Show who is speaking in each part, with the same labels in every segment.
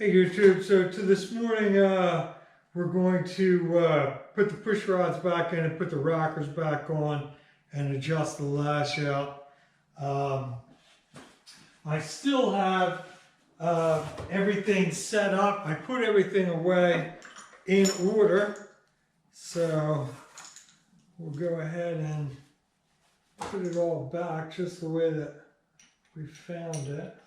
Speaker 1: Hey YouTube, so this morning we're going to put the push rods back in and put the rockers back on and adjust the lash out. I still have everything set up. I put everything away in order, so we'll go ahead and put it all back just the way that we found it.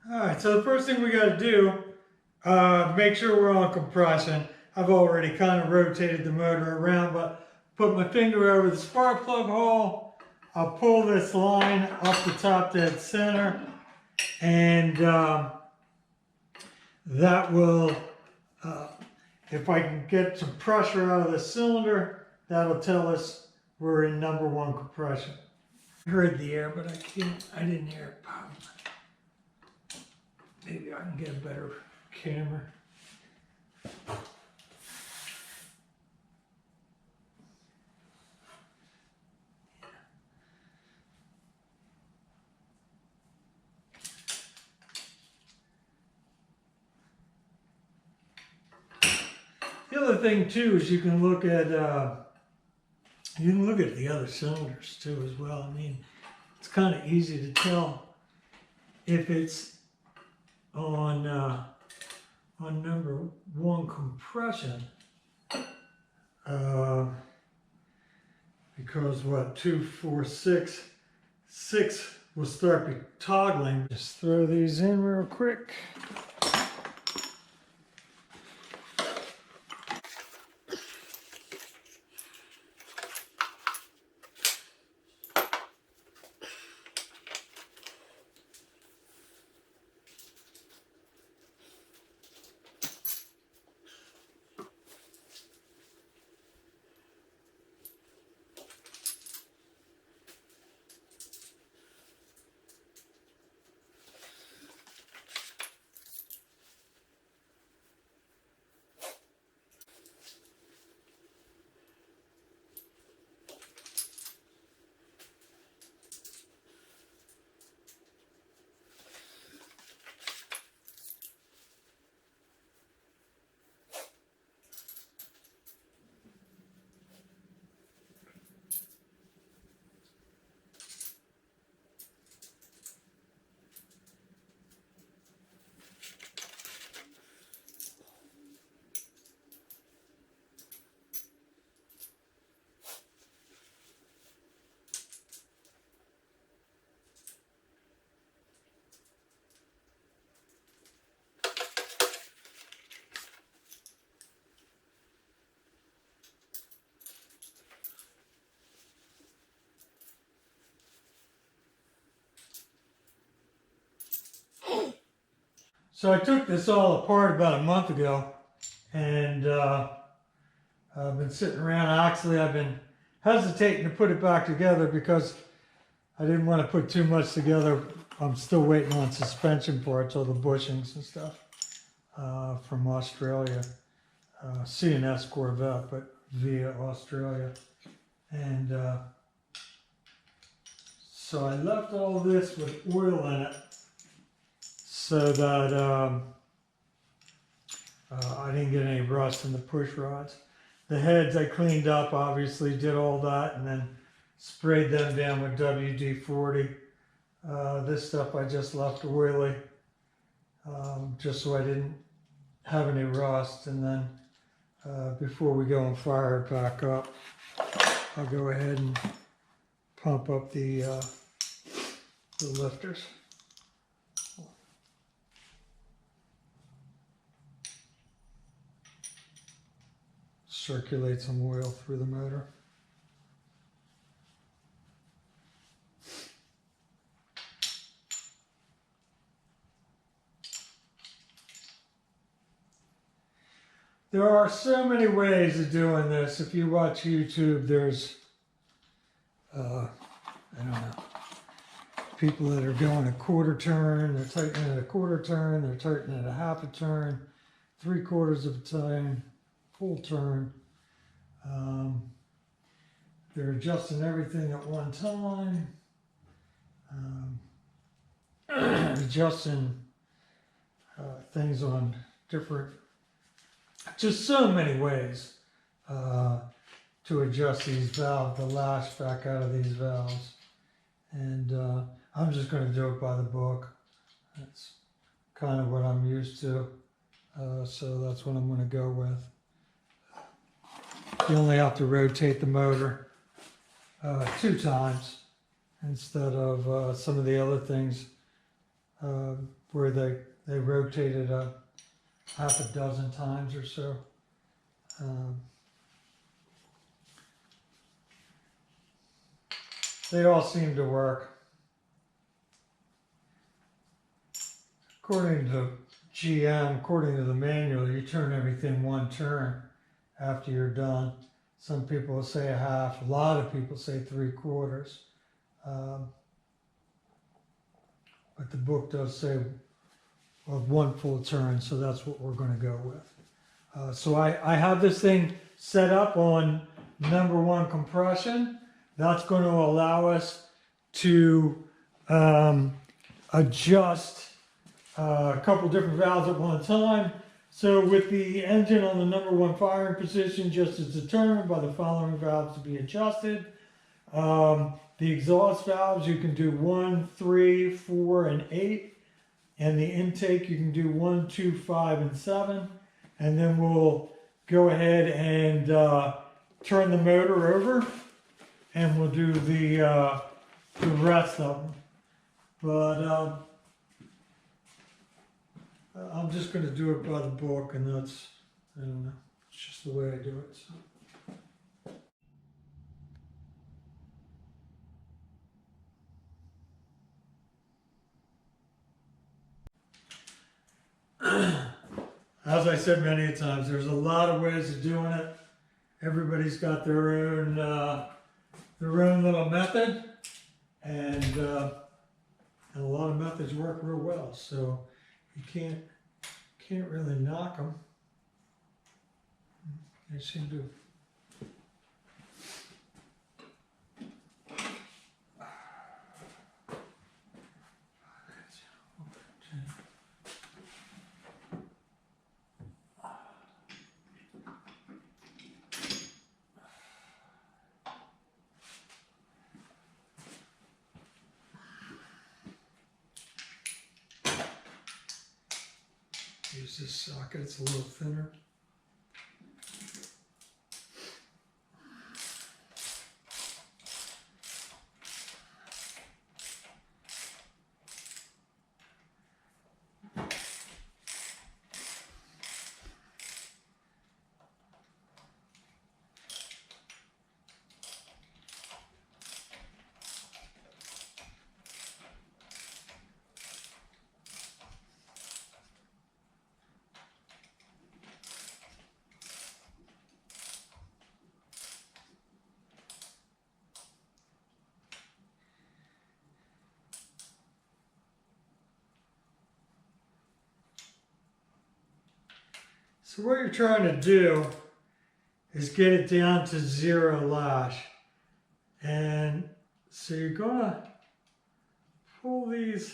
Speaker 1: Alright, so the first thing we got to do, make sure we're on compression. I've already kind of rotated the motor around, but put my finger over the spark plug hole. I'll pull this line up the top dead center, and that will, if I can get some pressure out of the cylinder, that'll tell us we're in number one compression. I heard the air, but I didn't hear it pop. Maybe I can get a better camera. The other thing too is you can look at the other cylinders too as well. I mean, it's kind of easy to tell if it's on number one compression, because what, 2, 4, 6 will start toggling. Just throw these in real quick. So I took this all apart about a month ago, and I've been sitting around. Actually, I've been hesitating to put it back together because I didn't want to put too much together. I'm still waiting on suspension parts, all the bushings and stuff from Australia. C4 Corvette, but via Australia. And so I left all this with oil in it so that I didn't get any rust in the push rods. The heads I cleaned up, obviously, did all that, and then sprayed them down with WD-40. This stuff I just left oily, just so I didn't have any rust. And then before we go and fire it back up, I'll go ahead and pump up the lifters. Circulate some oil through the motor. There are so many ways of doing this. If you watch YouTube, there's, I don't know, people that are going a quarter turn, they're tightening at a quarter turn, they're tightening at a half a turn, 3/4 of a time, full turn. They're adjusting everything at one time, adjusting things on different, just so many ways to adjust these valves, the lash back out of these valves. And I'm just going to do it by the book. That's kind of what I'm used to. So that's what I'm going to go with. You only have to rotate the motor 2 times instead of some of the other things where they rotated half a dozen times or so. They all seem to work. According to GM, according to the manual, you turn everything 1 turn after you're done. Some people say a half, a lot of people say 3/4. But the book does say of 1 full turn, so that's what we're going to go with. So I have this thing set up on #1 compression. That's going to allow us to adjust a couple different valves at one time. So with the engine on the #1 firing position, just as determined by the following valves to be adjusted. The exhaust valves, you can do 1, 3, 4, and 8. And the intake, you can do 1, 2, 5, and 7. And then we'll go ahead and turn the motor over, and we'll do the rest of them. But I'm just going to do it by the book, and that's, I don't know, it's just the way I do it. So. As I said many times, there's a lot of ways of doing it. Everybody's got their own little method, and a lot of methods work real well. So you can't really knock them. They seem to. Use this socket, it's a little thinner. So what you're trying to do is get it down to 0 lash. And so you're gonna pull these,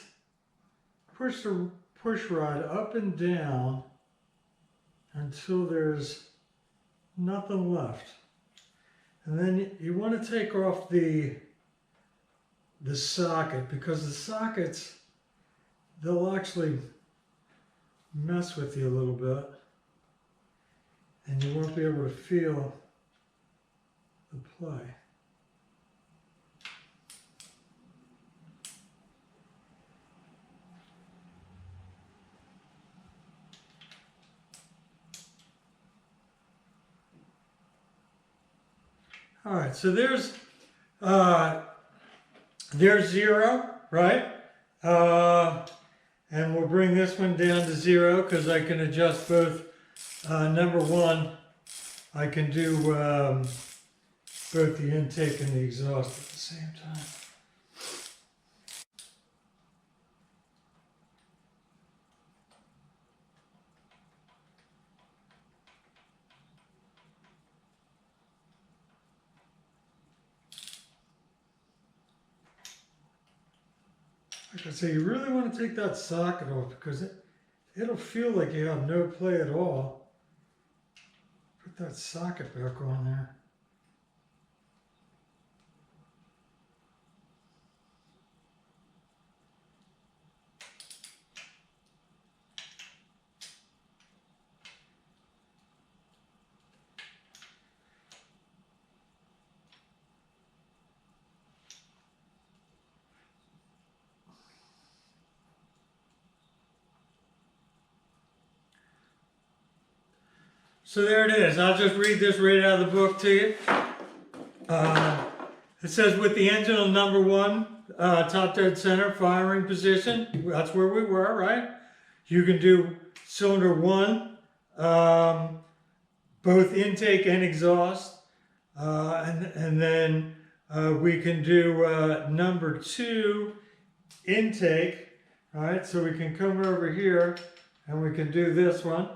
Speaker 1: push the push rod up and down until there's nothing left. And then you want to take off the socket, because the sockets, they'll actually mess with you a little bit and you won't be able to feel the play. All right, so there's 0, right? And we'll bring this one down to 0 because I can adjust both. Number 1, I can do both the intake and the exhaust at the same time. Like I say, you really want to take that socket off because it'll feel like you have no play at all. Put that socket back on there. So there it is. I'll just read this right out of the book to you. It says, with the engine on number 1, top dead center, firing position. That's where we were, right? You can do cylinder 1, both intake and exhaust. And then we can do number 2, intake. All right, so we can come over here and we can do this one.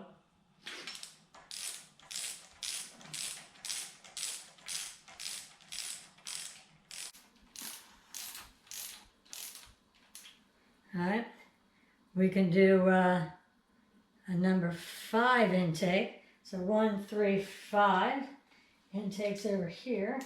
Speaker 2: All right, we can do a number 5 intake. So 1, 3, 5 intakes over here.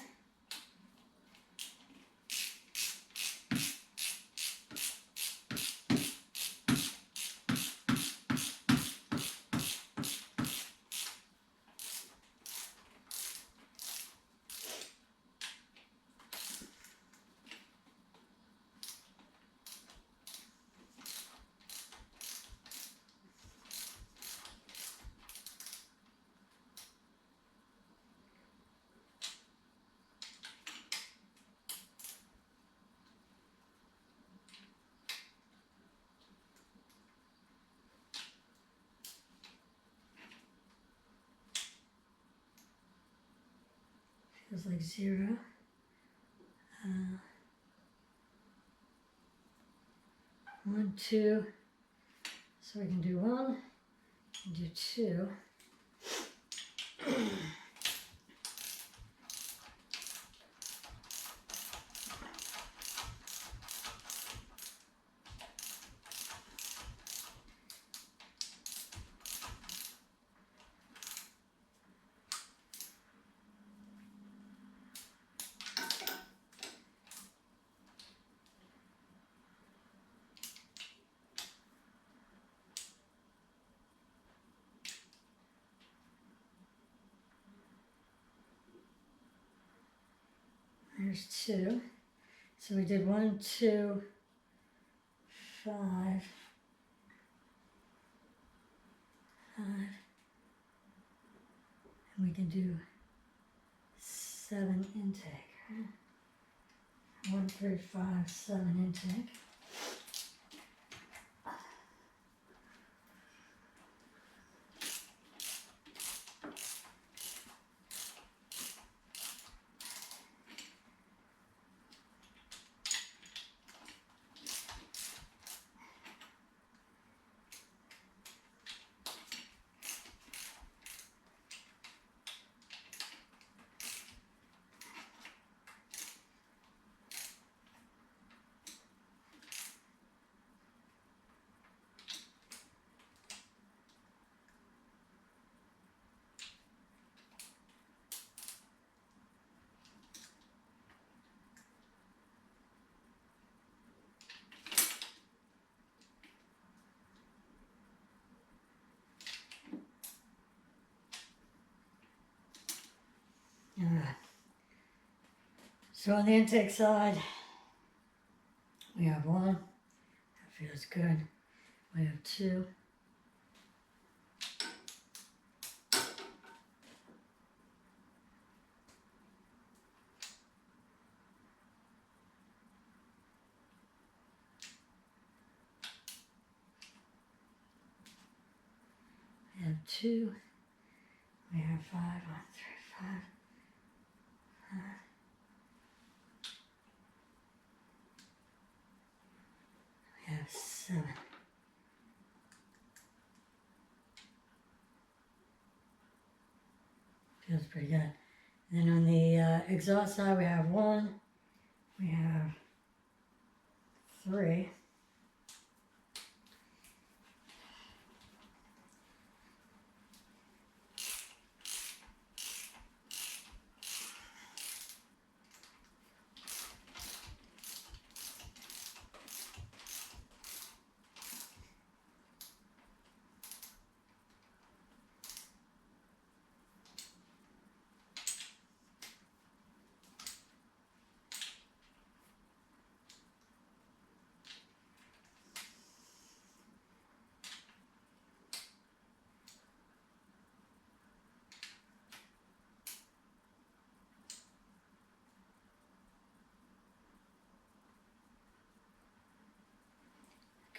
Speaker 2: Feels like 0. 1, 2. So we can do 1 and do 2. There's 2. So we did 1, 2, 5, 5. And we can do 7 intake. 1, 3, 5, 7 intake. So on the intake side, we have 1. That feels good. We have 2. We have 2. We have 5. 1, 3, 5. 5. We have 7. Feels pretty good. And then on the exhaust side, we have 1. We have 3.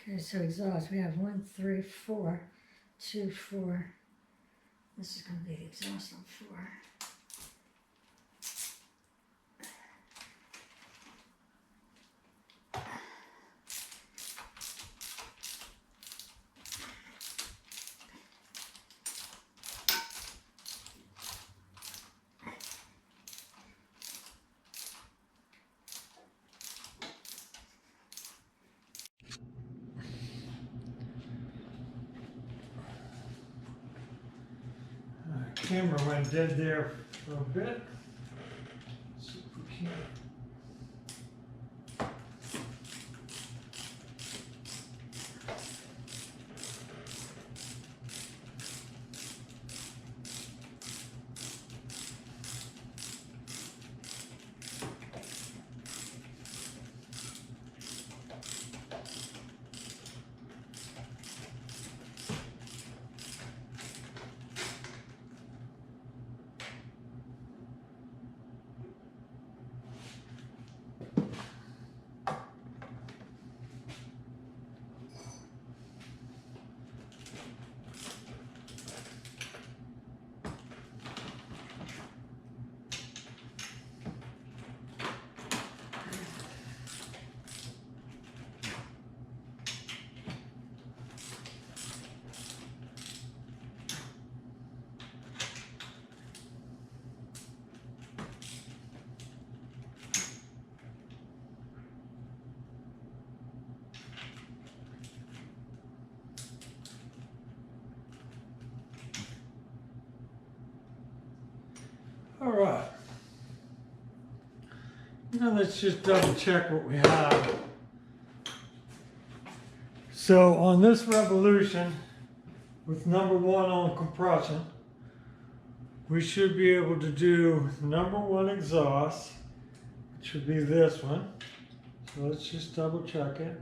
Speaker 2: Okay, so exhaust, we have 1, 3, 4, 2, 4. This is going to be the exhaust on 4.
Speaker 1: Camera went dead there for a bit. Let's see if we can. All right. Now let's just double check what we have. So on this Revolution, with number 1 on compression, we should be able to do number 1 exhaust, which should be this one. So let's just double check it.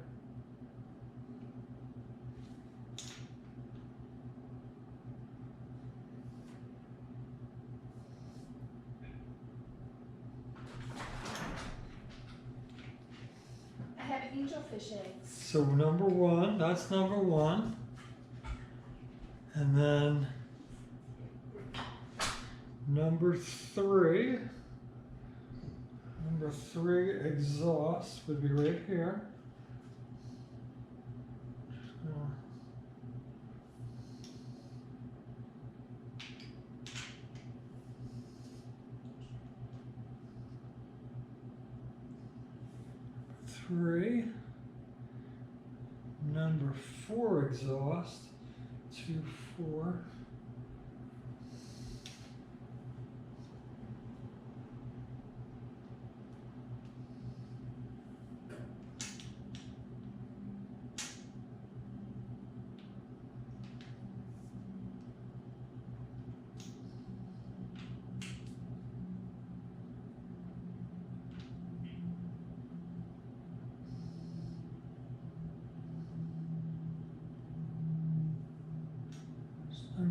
Speaker 3: I have angel fish eggs.
Speaker 1: So number 1, that's number 1. And then number 3. Number 3 exhaust would be right here. Three. Number 4 exhaust. 2, 4.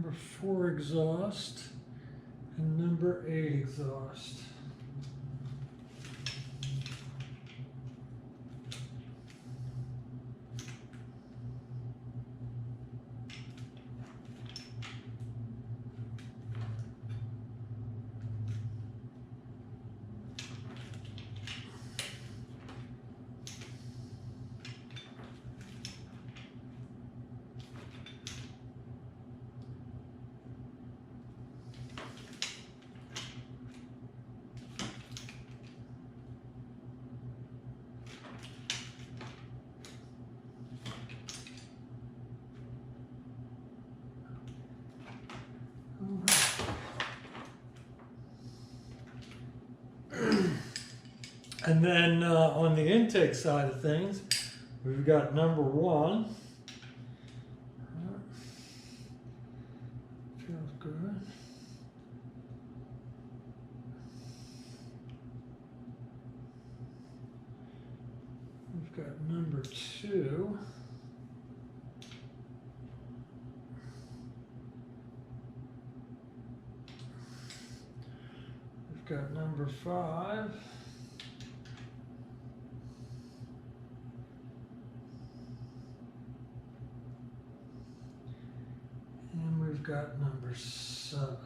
Speaker 1: number 4 exhaust and number 8 exhaust. And then on the intake side of things, we've got number 1. Feels good. We've got number 2. We've got number 5. And we've got number 7.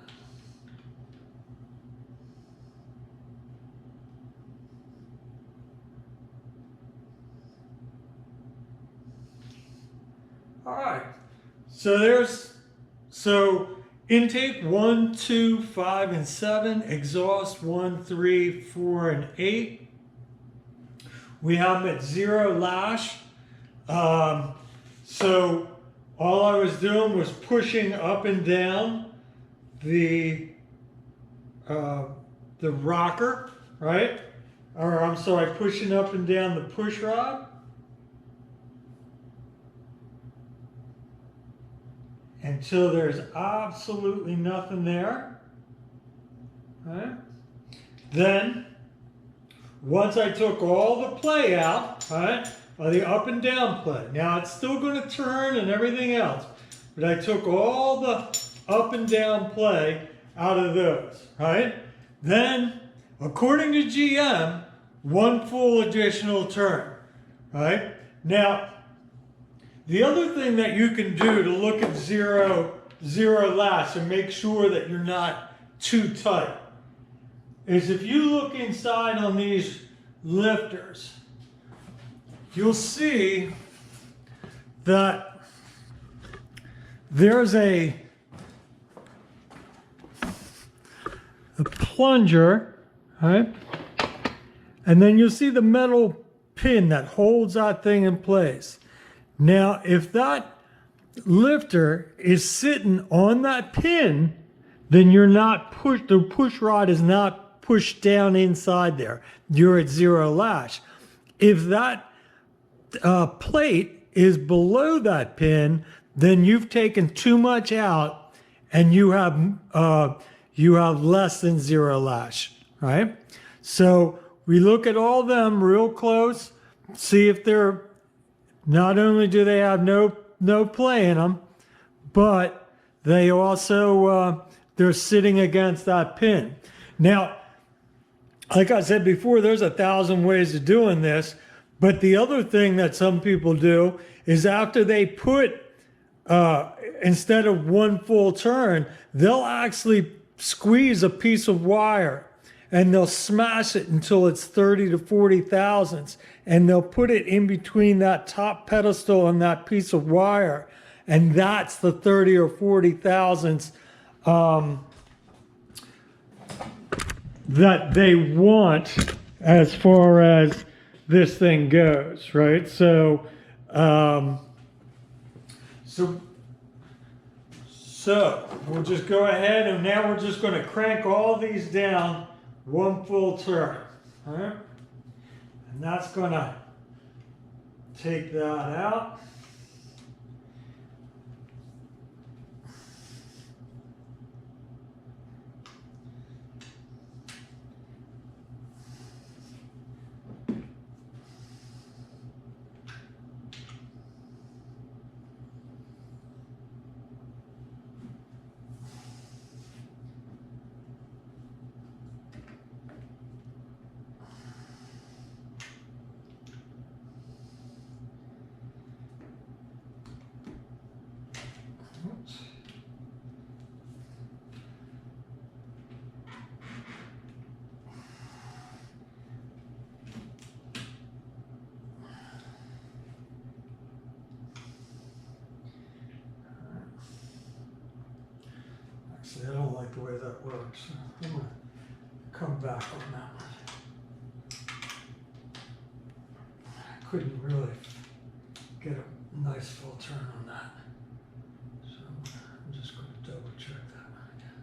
Speaker 1: All right. So intake 1, 2, 5, and 7. Exhaust 1, 3, 4, and 8. We have them at 0 lash. So all I was doing was pushing up and down the rocker, right? Or I'm sorry, pushing up and down the push rod. Until there's absolutely nothing there. Right? Then, once I took all the play out, right, the up and down play. Now it's still going to turn and everything else, but I took all the up and down play out of those, right? Then, according to GM, 1 full additional turn, right? Now, the other thing that you can do to look at zero lash and make sure that you're not too tight is if you look inside on these lifters, you'll see that there's a plunger, right? And then you'll see the metal pin that holds that thing in place. Now, if that lifter is sitting on that pin, then you're not pushed, the push rod is not pushed down inside there. You're at 0 lash. If that plate is below that pin, then you've taken too much out and you have less than 0 lash, right? So we look at all them real close, see if they're, not only do they have no play in them, but they also, they're sitting against that pin. Now, like I said before, there's 1,000 ways of doing this, but the other thing that some people do is after they put, instead of 1 full turn, they'll actually squeeze a piece of wire and they'll smash it until it's 30 to 40 thousandths, and they'll put it in between that top pedestal and that piece of wire, and that's the 30 or 40 thousandths that they want as far as this thing goes, right? So we'll just go ahead, and now we're just going to crank all these down 1 full turn, all right? And that's going to take that out. See, I don't like the way that works. So I'm gonna come back on that one. I couldn't really get a nice full turn on that. So I'm just going to double check that one again.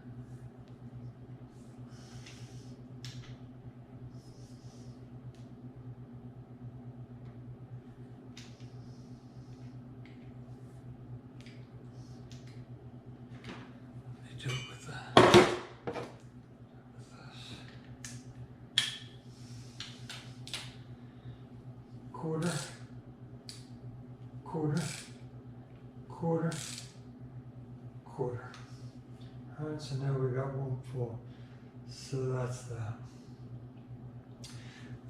Speaker 1: Let me do it with that. Quarter, quarter, quarter, quarter. All right, so now we got one full. So that's that.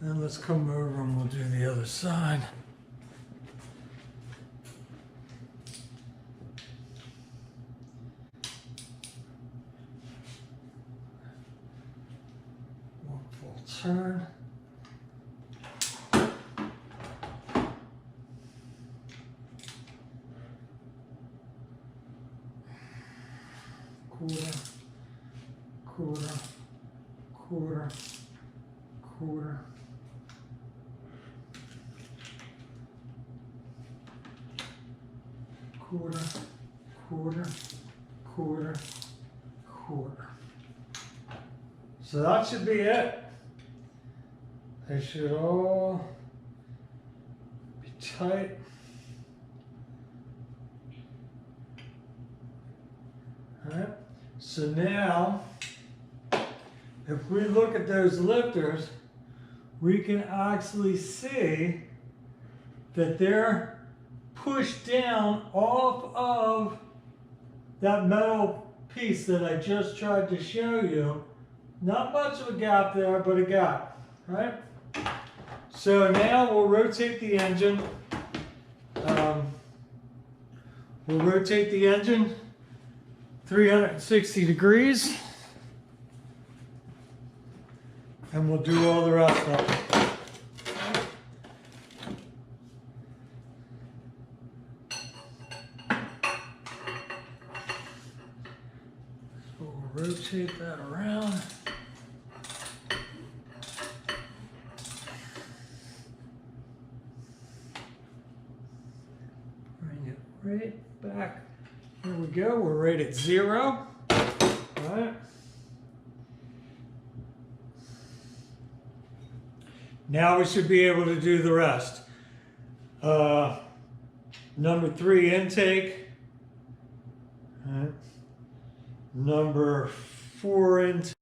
Speaker 1: Then let's come over and we'll do the other side. One full turn. Quarter, quarter, quarter, quarter. Quarter, quarter, quarter, quarter. So that should be it. They should all be tight. All right. So now, if we look at those lifters, we can actually see that they're pushed down off of that metal piece that I just tried to show you. Not much of a gap there, but a gap, right? So now we'll rotate the engine. We'll rotate the engine 360 degrees, and we'll do all the rest of it. So we'll rotate that around. Bring it right back. Here we go, we're right at 0. All right. Now we should be able to do the rest. Number 3 intake. All right. Number 4 intake.